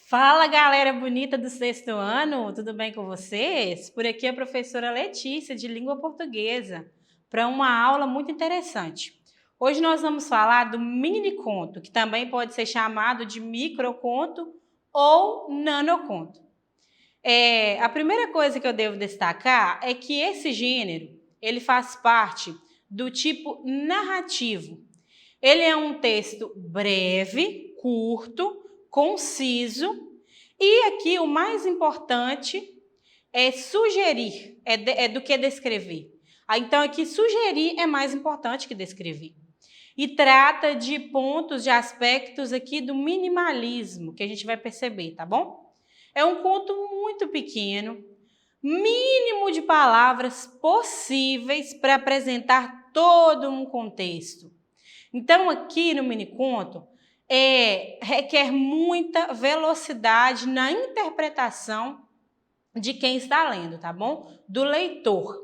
Fala, galera bonita do sexto ano, tudo bem com vocês? Por aqui é a professora Letícia, de língua portuguesa, para uma aula muito interessante. Hoje nós vamos falar do mini conto, que também pode ser chamado de microconto ou nanoconto. A primeira coisa que eu devo destacar é que esse gênero, ele faz parte do tipo narrativo. Ele é um texto breve, curto, conciso, e aqui o mais importante é sugerir, do que descrever. Então, aqui sugerir é mais importante que descrever. E trata de pontos, de aspectos aqui do minimalismo, que a gente vai perceber, tá bom? É um conto muito pequeno, mínimo de palavras possíveis para apresentar todo um contexto. Então, aqui no miniconto, requer muita velocidade na interpretação de quem está lendo, tá bom? Do leitor.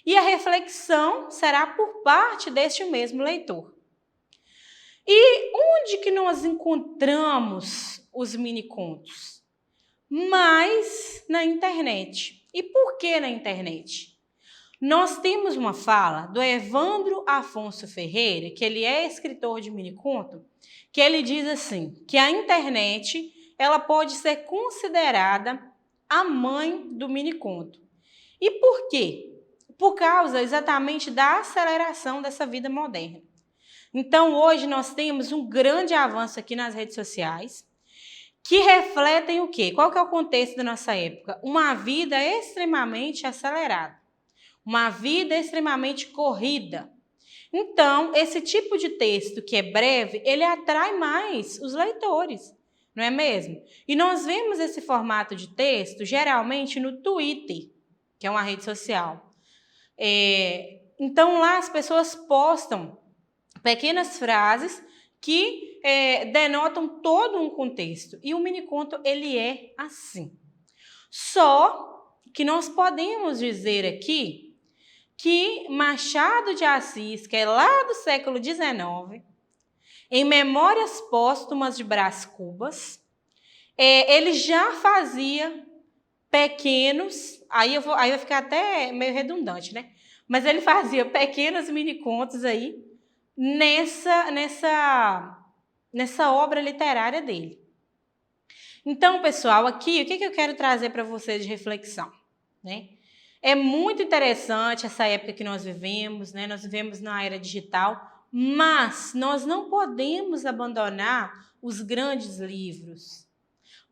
E a reflexão será por parte deste mesmo leitor. E onde que nós encontramos os minicontos? Mais na internet. E por que na internet? Nós temos uma fala do Evandro Afonso Ferreira, que ele é escritor de miniconto, que ele diz assim, que a internet ela pode ser considerada a mãe do miniconto. E por quê? Por causa exatamente da aceleração dessa vida moderna. Então, hoje nós temos um grande avanço aqui nas redes sociais, que refletem o quê? Qual que é o contexto da nossa época? Uma vida extremamente acelerada. Uma vida extremamente corrida. Então, esse tipo de texto que é breve, ele atrai mais os leitores, não é mesmo? E nós vemos esse formato de texto geralmente no Twitter, que é uma rede social. Então, lá as pessoas postam pequenas frases que denotam todo um contexto. E o miniconto, ele é assim. Só que nós podemos dizer aqui que Machado de Assis, que é lá do século XIX, em Memórias Póstumas de Brás Cubas, ele já fazia pequenos, aí vai ficar até meio redundante, né? Mas ele fazia pequenos minicontos aí nessa obra literária dele. Então, pessoal, aqui o que eu quero trazer para vocês de reflexão, né? É muito interessante essa época que nós vivemos, né? Nós vivemos na era digital, mas nós não podemos abandonar os grandes livros,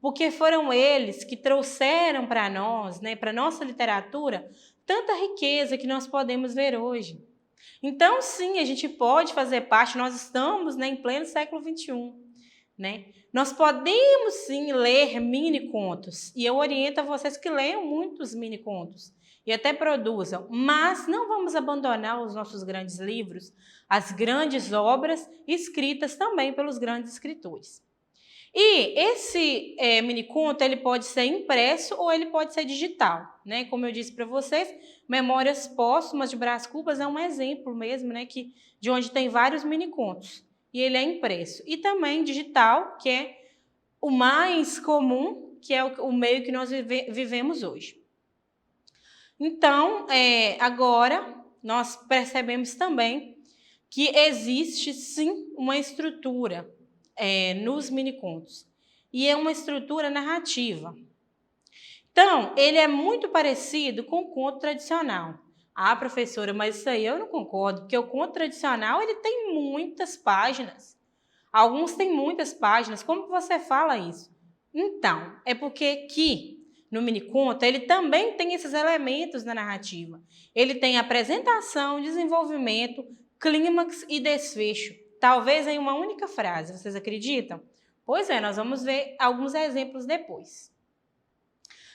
porque foram eles que trouxeram para nós, né, para nossa literatura, tanta riqueza que nós podemos ver hoje. Então, sim, a gente pode fazer parte, nós estamos, né, em pleno século XXI, né? Nós podemos, sim, ler mini-contos, e eu oriento a vocês que leiam muitos mini-contos, e até produzam, mas não vamos abandonar os nossos grandes livros, as grandes obras escritas também pelos grandes escritores. E esse mini-conto, ele pode ser impresso ou ele pode ser digital, né? Como eu disse para vocês, Memórias Póstumas de Brás Cubas é um exemplo mesmo, né? De onde tem vários mini-contos. E ele é impresso. E também digital, que é o mais comum, que é o meio que nós vivemos hoje. Então, agora, nós percebemos também que existe, sim, uma estrutura nos minicontos. E é uma estrutura narrativa. Então, ele é muito parecido com o conto tradicional. Ah, professora, mas isso aí eu não concordo, porque o conto tradicional ele tem muitas páginas. Alguns têm muitas páginas. Como que você fala isso? Então, é porque aqui no miniconto, ele também tem esses elementos na narrativa. Ele tem apresentação, desenvolvimento, clímax e desfecho. Talvez em uma única frase, vocês acreditam? Pois é, nós vamos ver alguns exemplos depois.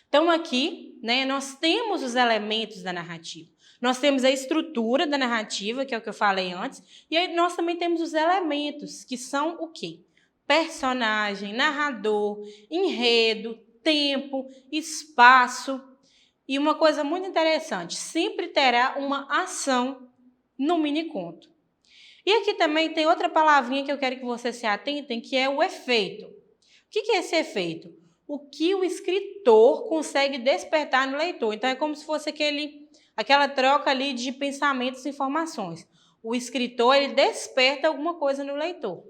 Então, aqui, né, nós temos os elementos da narrativa. Nós temos a estrutura da narrativa, que é o que eu falei antes, e aí nós também temos os elementos, que são o quê? Personagem, narrador, enredo, tempo, espaço. E uma coisa muito interessante, sempre terá uma ação no miniconto. E aqui também tem outra palavrinha que eu quero que vocês se atentem, que é o efeito. que é esse efeito? O que o escritor consegue despertar no leitor. Então, é como se fosse aquela troca ali de pensamentos e informações. O escritor, ele desperta alguma coisa no leitor.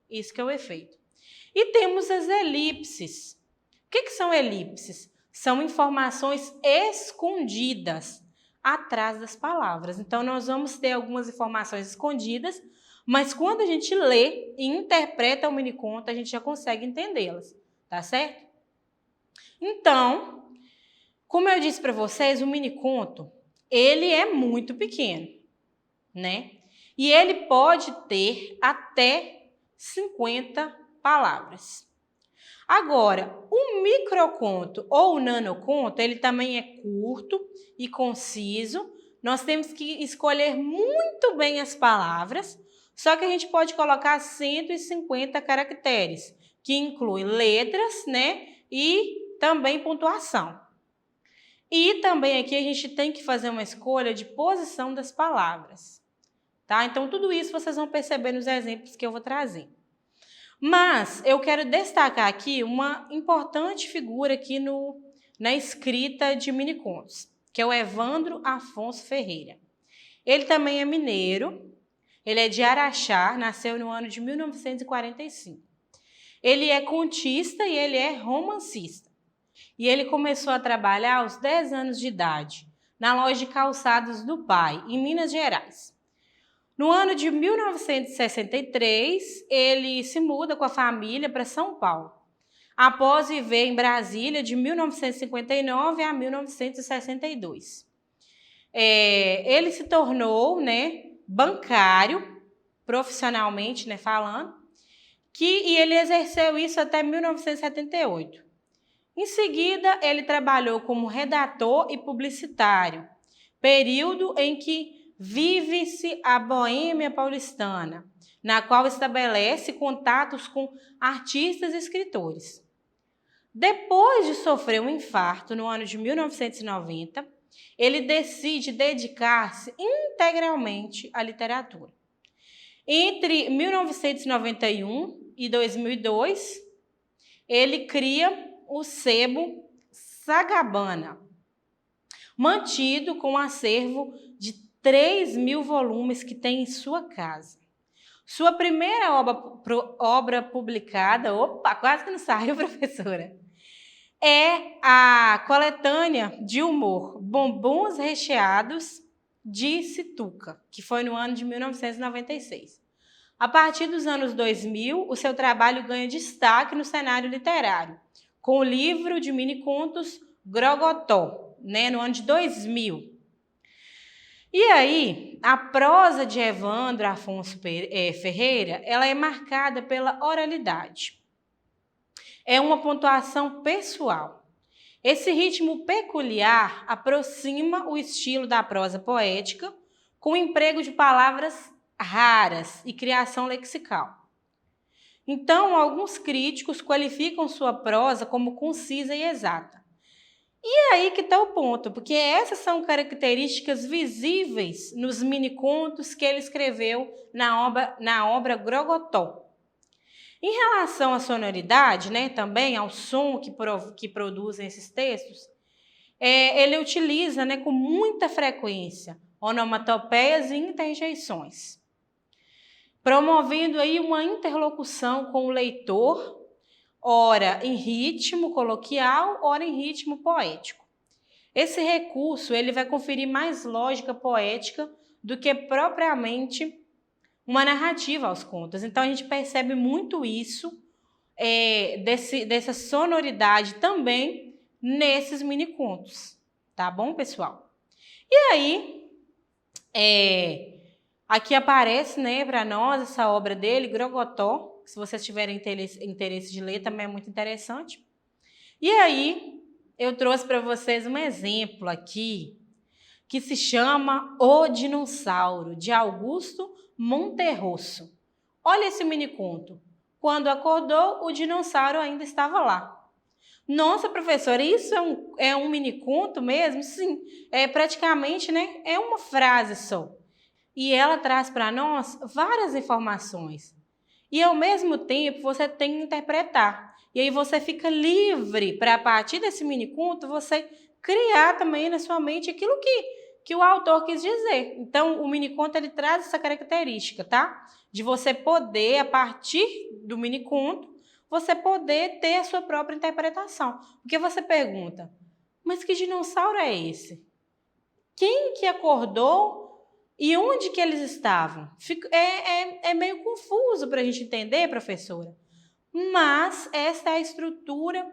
Isso que é o efeito. E temos as elipses. O que são elipses? São informações escondidas atrás das palavras. Então, nós vamos ter algumas informações escondidas, mas quando a gente lê e interpreta o miniconto, a gente já consegue entendê-las, tá certo? Então, como eu disse para vocês, o miniconto, ele é muito pequeno, né? E ele pode ter até 50 palavras. Agora, o microconto ou o nanoconto, ele também é curto e conciso. Nós temos que escolher muito bem as palavras, só que a gente pode colocar 150 caracteres, que inclui letras, né? E também pontuação. E também aqui a gente tem que fazer uma escolha de posição das palavras, tá? Então, tudo isso vocês vão perceber nos exemplos que eu vou trazer. Mas eu quero destacar aqui uma importante figura aqui na escrita de minicontos, que é o Evandro Afonso Ferreira. Ele também é mineiro, ele é de Araxá, nasceu no ano de 1945. Ele é contista e ele é romancista. E ele começou a trabalhar aos 10 anos de idade, na loja de calçados do pai, em Minas Gerais. No ano de 1963, ele se muda com a família para São Paulo, após viver em Brasília de 1959 a 1962. Ele se tornou, né, bancário, profissionalmente, né, falando, e ele exerceu isso até 1978. Em seguida, ele trabalhou como redator e publicitário, período em que vive-se a boêmia paulistana, na qual estabelece contatos com artistas e escritores. Depois de sofrer um infarto no ano de 1990, ele decide dedicar-se integralmente à literatura. Entre 1991 e 2002, ele cria o sebo Sagabana, mantido com um acervo de 3.000 volumes que tem em sua casa. Sua primeira obra publicada, quase que não saiu, professora, é a coletânea de humor Bombons Recheados de Situca, que foi no ano de 1996. A partir dos anos 2000, o seu trabalho ganha destaque no cenário literário, com o livro de minicontos Grogotó, né, no ano de 2000. E aí, a prosa de Evandro Afonso Ferreira, ela é marcada pela oralidade. É uma pontuação pessoal. Esse ritmo peculiar aproxima o estilo da prosa poética com o emprego de palavras raras e criação lexical. Então, alguns críticos qualificam sua prosa como concisa e exata. E aí que está o ponto, porque essas são características visíveis nos minicontos que ele escreveu na obra Grogotó. Em relação à sonoridade, né, também ao som que produzem esses textos, ele utiliza, né, com muita frequência onomatopeias e interjeições, promovendo aí uma interlocução com o leitor, ora em ritmo coloquial, ora em ritmo poético. Esse recurso ele vai conferir mais lógica poética do que propriamente uma narrativa aos contos. Então, a gente percebe muito isso, dessa sonoridade também nesses minicontos. Tá bom, pessoal? E aí, aqui aparece, né, para nós essa obra dele, Grogotó. Se vocês tiverem interesse de ler, também é muito interessante. E aí, eu trouxe para vocês um exemplo aqui, que se chama O Dinossauro, de Augusto Monterroso. Olha esse miniconto. Quando acordou, o dinossauro ainda estava lá. Nossa, professora, isso é um miniconto mesmo? Sim, praticamente, né, é uma frase só. E ela traz para nós várias informações. e ao mesmo tempo você tem que interpretar. E aí você fica livre para, a partir desse miniconto, você criar também na sua mente aquilo que o autor quis dizer. Então, o miniconto ele traz essa característica, tá? De você poder, a partir do miniconto, você poder ter a sua própria interpretação. Porque você pergunta, mas que dinossauro é esse? Quem que acordou e onde que eles estavam? É meio confuso para a gente entender, professora. Mas essa é a estrutura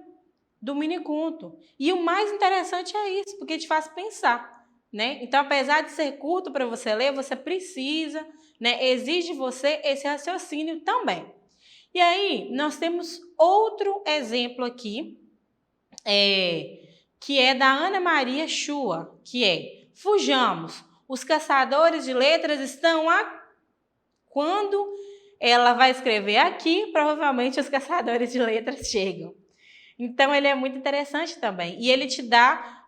do miniconto. E o mais interessante é isso, porque te faz pensar, né? Então, apesar de ser curto para você ler, você precisa, né? Exige de você esse raciocínio também. E aí, nós temos outro exemplo aqui, que é da Ana Maria Chua, que é: fujamos, os caçadores de letras estão a... Quando ela vai escrever aqui, provavelmente os caçadores de letras chegam. Então, ele é muito interessante também. E ele te dá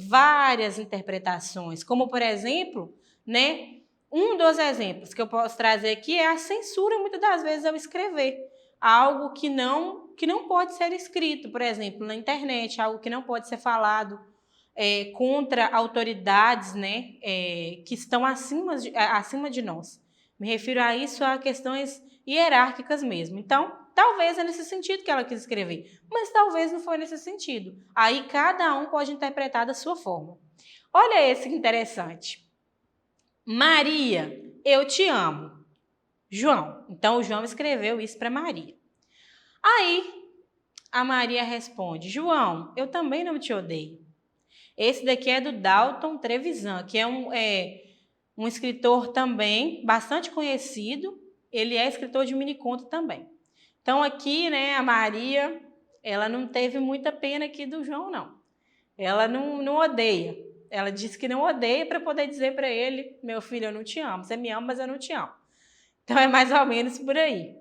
várias interpretações. Como, por exemplo, né, um dos exemplos que eu posso trazer aqui é a censura, muitas das vezes, ao escrever algo que não pode ser escrito, por exemplo, na internet, algo que não pode ser falado contra autoridades, né, que estão acima de nós. Me refiro a isso, a questões hierárquicas mesmo. Então, talvez é nesse sentido que ela quis escrever, mas talvez não foi nesse sentido. Aí cada um pode interpretar da sua forma. Olha esse que interessante. Maria, eu te amo. João. Então, o João escreveu isso para Maria. Aí, a Maria responde: João, eu também não te odeio. Esse daqui é do Dalton Trevisan, que é um escritor também bastante conhecido. Ele é escritor de miniconto também. Então, aqui, né, a Maria, ela não teve muita pena aqui do João, não. Ela não odeia. Ela disse que não odeia para poder dizer para ele: meu filho, eu não te amo. Você me ama, mas eu não te amo. Então, é mais ou menos por aí.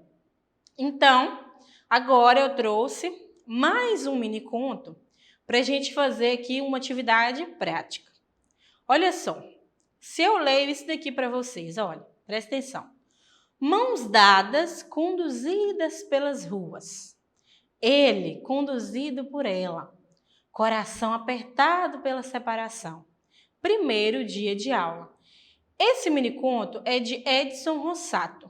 Então, agora eu trouxe mais um miniconto para a gente fazer aqui uma atividade prática. Olha só, se eu leio isso daqui para vocês, olha, presta atenção. Mãos dadas, conduzidas pelas ruas. Ele, conduzido por ela. Coração apertado pela separação. Primeiro dia de aula. Esse miniconto é de Edson Rossato.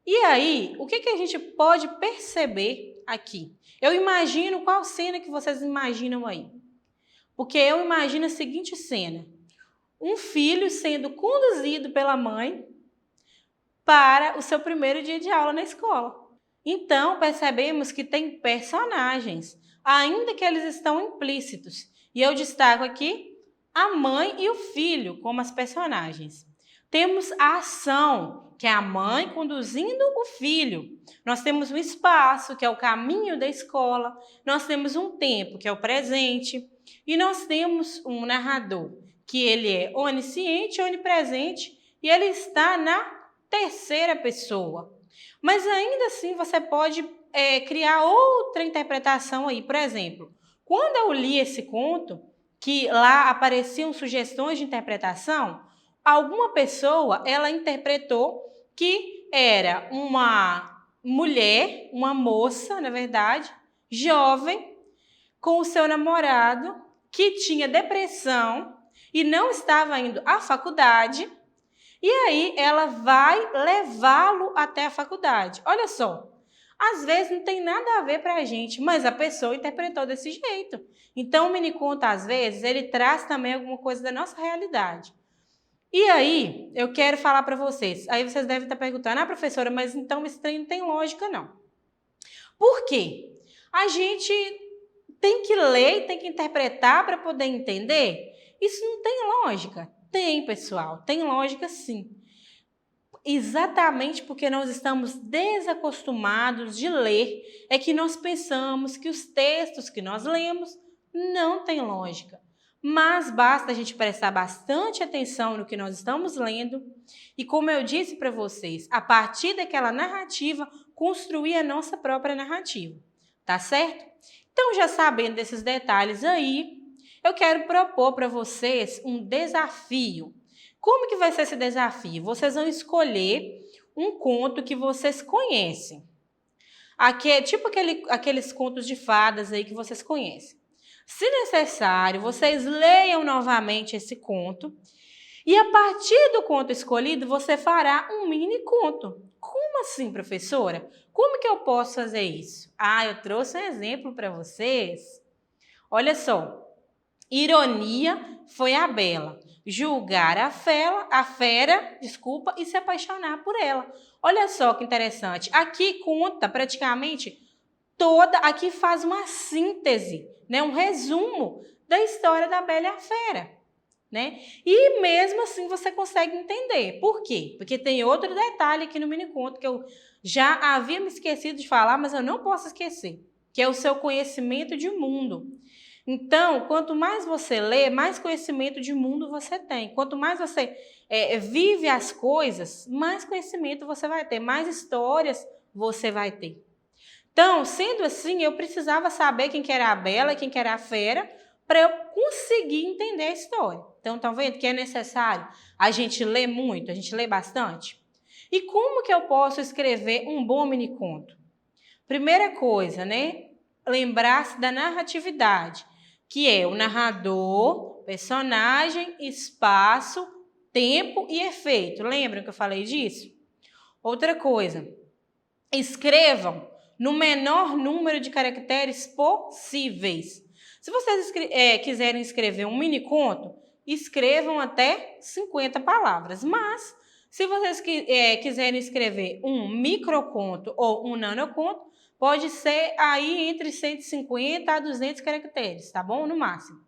E aí, o que a gente pode perceber aqui? Eu imagino qual cena que vocês imaginam aí. Porque eu imagino a seguinte cena. Um filho sendo conduzido pela mãe para o seu primeiro dia de aula na escola. Então, percebemos que tem personagens, ainda que eles estão implícitos. E eu destaco aqui a mãe e o filho como as personagens. Temos a ação, que é a mãe conduzindo o filho. Nós temos um espaço, que é o caminho da escola. Nós temos um tempo, que é o presente. E nós temos um narrador, que ele é onisciente, onipresente, e ele está na terceira pessoa. Mas ainda assim você pode criar outra interpretação aí. Por exemplo, quando eu li esse conto, que lá apareciam sugestões de interpretação, alguma pessoa, ela interpretou que era uma mulher, uma moça, na verdade, jovem, com o seu namorado, que tinha depressão e não estava indo à faculdade, e aí ela vai levá-lo até a faculdade. Olha só, às vezes não tem nada a ver para a gente, mas a pessoa interpretou desse jeito. Então o miniconto, às vezes, ele traz também alguma coisa da nossa realidade. E aí, eu quero falar para vocês. Aí vocês devem estar perguntando: professora, mas então esse trem não tem lógica, não. Por quê? A gente tem que ler e tem que interpretar para poder entender? Isso não tem lógica. Tem, pessoal, tem lógica sim. Exatamente porque nós estamos desacostumados de ler, é que nós pensamos que os textos que nós lemos não têm lógica. Mas basta a gente prestar bastante atenção no que nós estamos lendo e, como eu disse para vocês, a partir daquela narrativa, construir a nossa própria narrativa. Tá certo? Então, já sabendo desses detalhes aí, eu quero propor para vocês um desafio Como que vai ser esse desafio? Vocês vão escolher um conto que vocês conhecem. Aqui é tipo aqueles contos de fadas aí que vocês conhecem. Se necessário, vocês leiam novamente esse conto e a partir do conto escolhido, você fará um mini conto. Como assim, professora? Como que eu posso fazer isso? Eu trouxe um exemplo para vocês. Olha só. Ironia foi a bela. Julgar a fera, e se apaixonar por ela. Olha só que interessante. Aqui conta praticamente aqui faz uma síntese, né? Um resumo da história da Bela e a Fera, né? E mesmo assim você consegue entender. Por quê? Porque tem outro detalhe aqui no miniconto que eu já havia me esquecido de falar, mas eu não posso esquecer, que é o seu conhecimento de mundo. Então, quanto mais você lê, mais conhecimento de mundo você tem. Quanto mais você vive as coisas, mais conhecimento você vai ter, mais histórias você vai ter. Então, sendo assim, eu precisava saber quem que era a Bela e quem que era a Fera para eu conseguir entender a história. Então, estão vendo que é necessário a gente ler muito, a gente lê bastante? E como que eu posso escrever um bom miniconto? Primeira coisa, né? Lembrar-se da narratividade, que é o narrador, personagem, espaço, tempo e efeito. Lembram que eu falei disso? Outra coisa, escrevam no menor número de caracteres possíveis. Se vocês quiserem escrever um mini conto, escrevam até 50 palavras. Mas, se vocês quiserem escrever um microconto ou um nanoconto, pode ser aí entre 150 a 200 caracteres, tá bom? No máximo.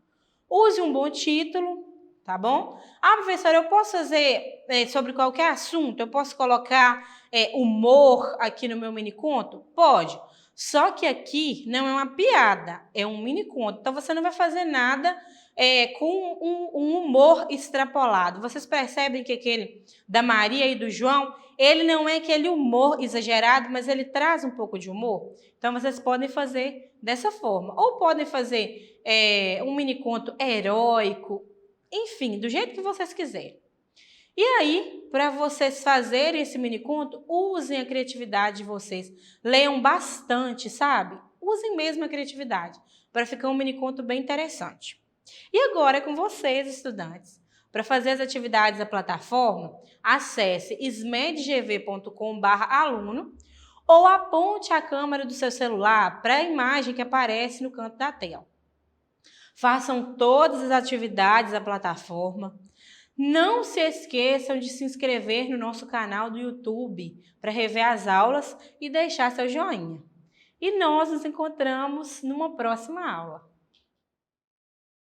Use um bom título, tá bom? Professora, eu posso fazer sobre qualquer assunto? Eu posso colocar humor aqui no meu miniconto? Pode. Só que aqui não é uma piada, é um miniconto. Então, você não vai fazer nada com um humor extrapolado. Vocês percebem que aquele da Maria e do João, ele não é aquele humor exagerado, mas ele traz um pouco de humor. Então, vocês podem fazer dessa forma. Ou podem fazer um miniconto heróico, enfim, do jeito que vocês quiserem. E aí, para vocês fazerem esse miniconto, usem a criatividade de vocês. Leiam bastante, sabe? Usem mesmo a criatividade, para ficar um miniconto bem interessante. E agora é com vocês, estudantes. Para fazer as atividades da plataforma, acesse smedgv.com/aluno ou aponte a câmera do seu celular para a imagem que aparece no canto da tela. Façam todas as atividades da plataforma. Não se esqueçam de se inscrever no nosso canal do YouTube para rever as aulas e deixar seu joinha. E nós nos encontramos numa próxima aula.